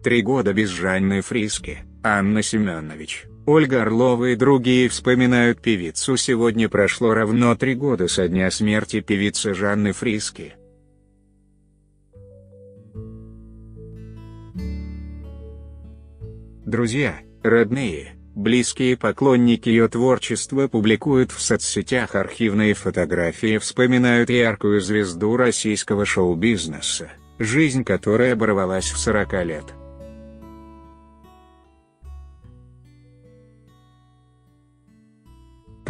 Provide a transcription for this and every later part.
3 года без Жанны Фриске. Анна Семенович, Ольга Орлова и другие вспоминают певицу. Сегодня прошло ровно 3 года со дня смерти певицы Жанны Фриске. Друзья, родные, близкие поклонники ее творчества публикуют в соцсетях архивные фотографии, вспоминают яркую звезду российского шоу-бизнеса, жизнь которой оборвалась в 40 лет.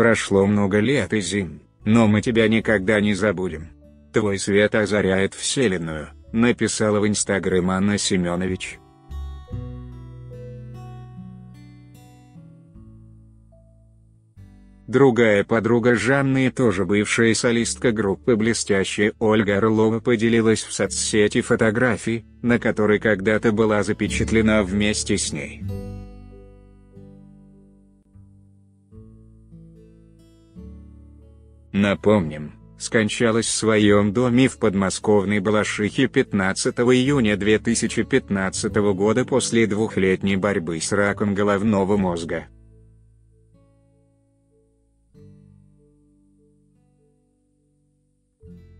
Прошло много лет и зим, но мы тебя никогда не забудем. Твой свет озаряет вселенную, написала в Инстаграм Анна Семенович. Другая подруга Жанны и тоже бывшая солистка группы «Блестящая» Ольга Орлова поделилась в соцсети фотографией, на которой когда-то была запечатлена вместе с ней. Напомним, скончалась в своем доме в подмосковной Балашихе 15 июня 2015 года после двухлетней борьбы с раком головного мозга.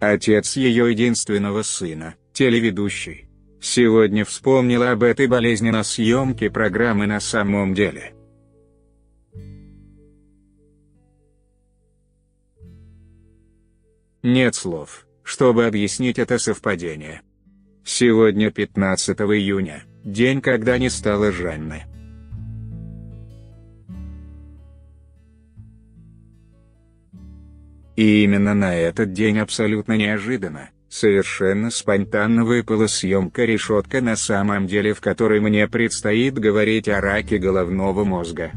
Отец ее единственного сына, телеведущий, сегодня вспомнил об этой болезни на съемке программы «На самом деле». Нет слов, чтобы объяснить это совпадение. Сегодня 15 июня, день, когда не стало Жанны. И именно на этот день абсолютно неожиданно, совершенно спонтанно выпала съемка «Решетка на самом деле», в которой мне предстоит говорить о раке головного мозга.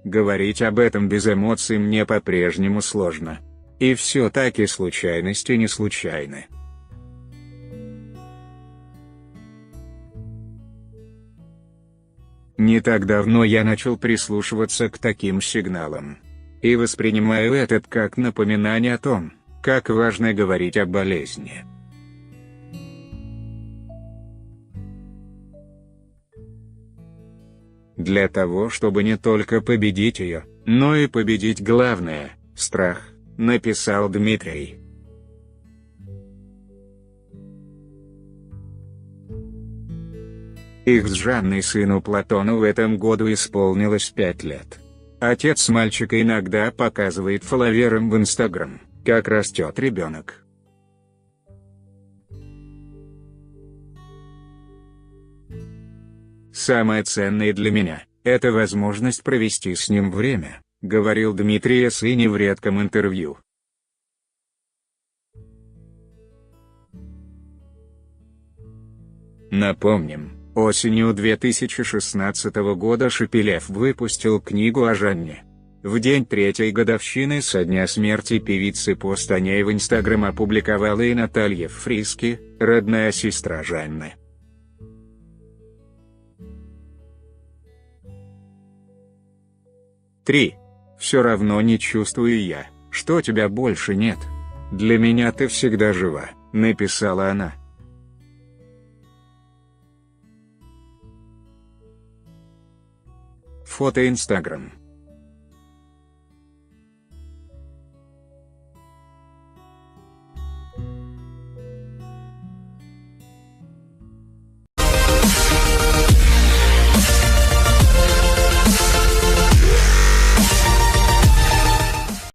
Говорить об этом без эмоций мне по-прежнему сложно. И все-таки случайности не случайны. Не так давно я начал прислушиваться к таким сигналам. И воспринимаю это как напоминание о том, как важно говорить о болезни. Для того, чтобы не только победить ее, но и победить главное – страх, написал Дмитрий. Их с Жанной сыну Платону в этом году исполнилось 5 лет. Отец мальчика иногда показывает фолловерам в Инстаграм, как растет ребенок. «Самое ценное для меня – это возможность провести с ним время», – говорил Дмитрий о сыне в редком интервью. Напомним, осенью 2016 года Шепелев выпустил книгу о Жанне. В день 3-й годовщины со дня смерти певицы пост о ней в Инстаграм опубликовала и Наталья Фриске, родная сестра Жанны. Все равно не чувствую я, что тебя больше нет. Для меня ты всегда жива, написала она. Фото Инстаграм.